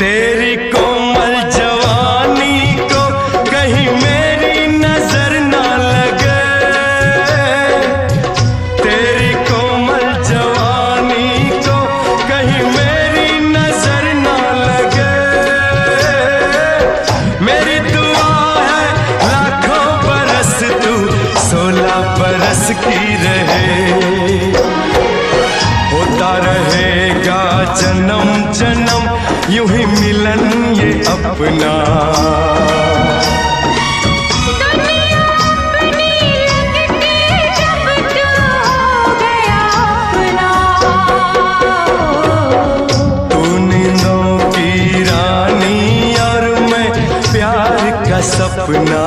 तेरी कोमल जवानी को कहीं मेरी नजर ना लगे, तेरी कोमल जवानी को कहीं मेरी नजर ना लगे। मेरी दुआ है लाखों बरस तू 16 बरस की रहे, होता रहेगा जन्म जन्म यूं ही मिलन ये अपना। दुनिया अपनी लगती जब तू हो गया अपना। तू नींदों की रानी और मैं प्यार का सपना।